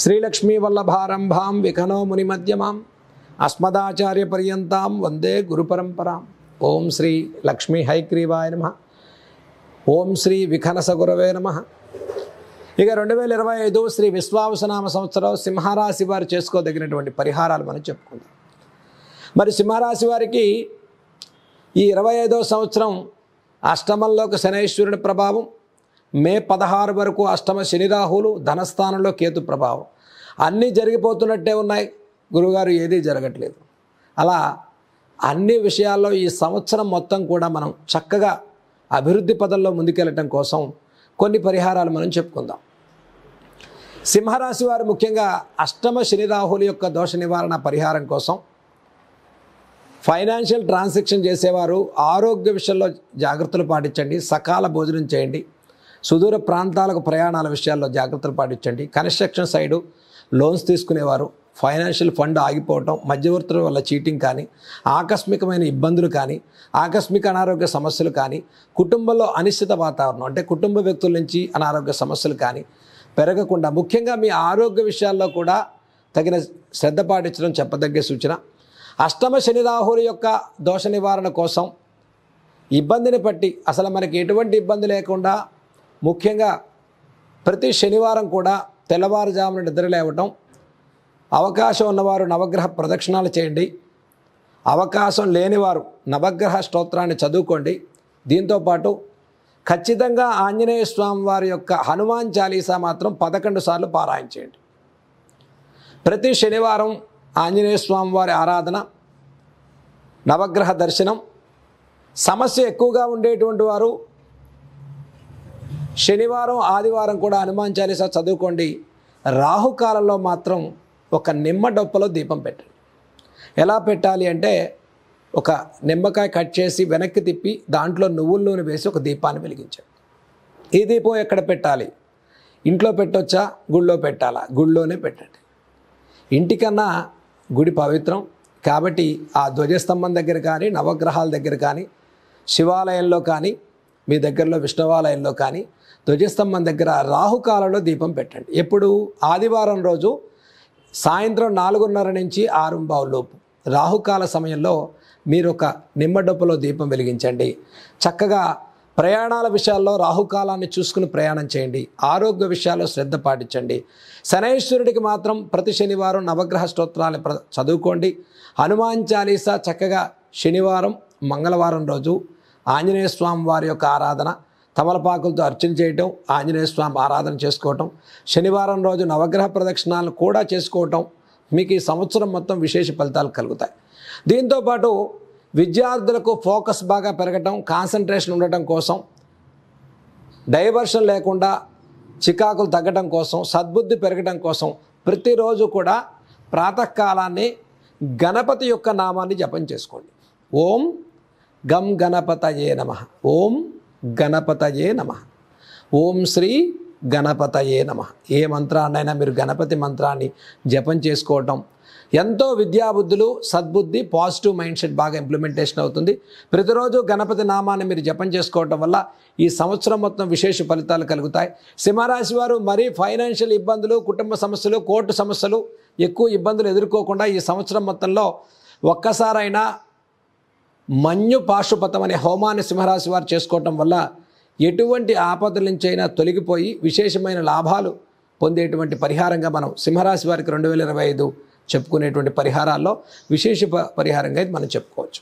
శ్రీలక్ష్మీ వల్లభారంభాం విఖనో మునిమధ్యమాం అస్మదాచార్య పర్యంతాం వందే గురు పరంపరాం. ఓం శ్రీ లక్ష్మీ హైగ్రీవాయ నమః. ఓం శ్రీ విఖనస గురవే నమః. ఇక 2025 శ్రీ విశ్వావసనామ సంవత్సరం సింహరాశి వారు చేసుకోదగినటువంటి పరిహారాలు మనం చెప్పుకుందాం. మరి సింహరాశి వారికి ఈ 25వ సంవత్సరం అష్టమంలోకి శనైశ్వరుని ప్రభావం, మే 16 వరకు అష్టమ శని రాహులు, ధనస్థానంలో కేతు ప్రభావం అన్నీ జరిగిపోతున్నట్టే ఉన్నాయి. గురుగారు ఏదీ జరగట్లేదు. అలా అన్ని విషయాల్లో ఈ సంవత్సరం మొత్తం కూడా మనం చక్కగా అభివృద్ధి పదంలో ముందుకెళ్ళటం కోసం కొన్ని పరిహారాలు మనం చెప్పుకుందాం. సింహరాశి వారు ముఖ్యంగా అష్టమ శని రాహుల యొక్క దోష నివారణ పరిహారం కోసం ఫైనాన్షియల్ ట్రాన్సాక్షన్ చేసేవారు ఆరోగ్య విషయంలో జాగ్రత్తలు పాటించండి. సకాల భోజనం చేయండి. సుదూర ప్రాంతాలకు ప్రయాణాల విషయాల్లో జాగ్రత్తలు పాటించండి. కన్స్ట్రక్షన్ సైడు లోన్స్ తీసుకునేవారు ఫైనాన్షియల్ ఫండ్ ఆగిపోవటం, మధ్యవర్తుల వల్ల చీటింగ్ కానీ, ఆకస్మికమైన ఇబ్బందులు కానీ, ఆకస్మిక అనారోగ్య సమస్యలు కానీ, కుటుంబంలో అనిశ్చిత వాతావరణం అంటే కుటుంబ వ్యక్తుల నుంచి అనారోగ్య సమస్యలు కానీ పెరగకుండా ముఖ్యంగా మీ ఆరోగ్య విషయాల్లో కూడా తగిన శ్రద్ధ పాటించడం చెప్పదగ్గ సూచన. అష్టమ శని రాహుల యొక్క దోష నివారణ కోసం ఇబ్బందిని పట్టి అసలు మనకి ఎటువంటి ఇబ్బంది లేకుండా ముఖ్యంగా ప్రతి శనివారం కూడా తెల్లవారుజామున నిద్ర లేవటం, అవకాశం ఉన్నవారు నవగ్రహ ప్రదక్షిణాలు చేయండి. అవకాశం లేనివారు నవగ్రహ స్తోత్రాన్ని చదువుకోండి. దీంతోపాటు ఖచ్చితంగా ఆంజనేయ స్వామి వారి యొక్క హనుమాన్ చాలీసా మాత్రం 11 సార్లు పారాయణ చేయండి. ప్రతి శనివారం ఆంజనేయ స్వామి వారి ఆరాధన, నవగ్రహ దర్శనం. సమస్య ఎక్కువగా ఉండేటువంటి వారు శనివారం ఆదివారం కూడా హనుమాన్ చాలీసా చదువుకోండి. రాహుకాలంలో మాత్రం ఒక నిమ్మ డొప్పలో దీపం పెట్టండి. ఎలా పెట్టాలి అంటే ఒక నిమ్మకాయ కట్ చేసి వెనక్కి తిప్పి దాంట్లో నువ్వుల నూనె వేసి ఒక దీపాన్ని వెలిగించండి. ఈ దీపం ఎక్కడ పెట్టాలి? ఇంట్లో పెట్టొచ్చా, గుళ్ళో పెట్టాలా? గుళ్ళోనే పెట్టండి. ఇంటికన్నా గుడి పవిత్రం కాబట్టి ఆ ధ్వజస్తంభం దగ్గర కానీ, నవగ్రహాల దగ్గర కానీ, శివాలయంలో కానీ, మీ దగ్గరలో విష్ణువాలయంలో కానీ ధ్వజస్తంభం దగ్గర రాహుకాలంలో దీపం పెట్టండి. ఎప్పుడు? ఆదివారం రోజు సాయంత్రం 4:30 నుంచి 6:15 లోపు రాహుకాల సమయంలో మీరు ఒక నిమ్మడొప్పలో దీపం వెలిగించండి. చక్కగా ప్రయాణాల విషయాల్లో రాహుకాలాన్ని చూసుకుని ప్రయాణం చేయండి. ఆరోగ్య విషయాల్లో శ్రద్ధ పాటించండి. శనైశ్వరుడికి మాత్రం ప్రతి శనివారం నవగ్రహ స్తోత్రాలు చదువుకోండి. హనుమాన్ చాలీసా చక్కగా శనివారం, మంగళవారం రోజు ఆంజనేయ స్వామి వారి యొక్క ఆరాధన, తమలపాకులతో అర్చన చేయటం, ఆంజనేయ స్వామి ఆరాధన చేసుకోవటం, శనివారం రోజు నవగ్రహ ప్రదక్షిణాలు కూడా చేసుకోవటం మీకు ఈ సంవత్సరం మొత్తం విశేష ఫలితాలు కలుగుతాయి. దీంతోపాటు విద్యార్థులకు ఫోకస్ బాగా పెరగటం, కాన్సన్ట్రేషన్ ఉండటం కోసం, డైవర్షన్ లేకుండా చికాకులు తగ్గడం కోసం, సద్బుద్ధి పెరగడం కోసం ప్రతిరోజు కూడా ప్రాతకాలాన్ని గణపతి యొక్క నామాన్ని జపం చేసుకోండి. ఓం గం గణపతయే నమః, ఓం గణపతయే నమః, ఓం శ్రీ గణపతయే నమః. ఏ మంత్రాన్నైనా మీరు గణపతి మంత్రాన్ని జపం చేసుకోవటం ఎంతో విద్యాబుద్ధులు, సద్బుద్ధి, పాజిటివ్ మైండ్ సెట్ బాగా ఇంప్లిమెంటేషన్ అవుతుంది. ప్రతిరోజు గణపతి నామాన్ని మీరు జపం చేసుకోవటం వల్ల ఈ సంవత్సరం మొత్తం విశేష ఫలితాలు కలుగుతాయి. సింహరాశి వారు మరీ ఫైనాన్షియల్ ఇబ్బందులు, కుటుంబ సమస్యలు, కోర్టు సమస్యలు ఎక్కువ ఇబ్బందులు ఎదుర్కోకుండా ఈ సంవత్సరం మొత్తంలో ఒక్కసారైనా మన్యు పాశుపతం అనే హోమాన్ని సింహరాశి వారు చేసుకోవటం వల్ల ఎటువంటి ఆపదల నుంచైనా తొలగిపోయి విశేషమైన లాభాలు పొందేటువంటి పరిహారంగా మనం సింహరాశి వారికి 2025 చెప్పుకునేటువంటి పరిహారాల్లో విశేష పరిహారంగా ఇది మనం చెప్పుకోవచ్చు.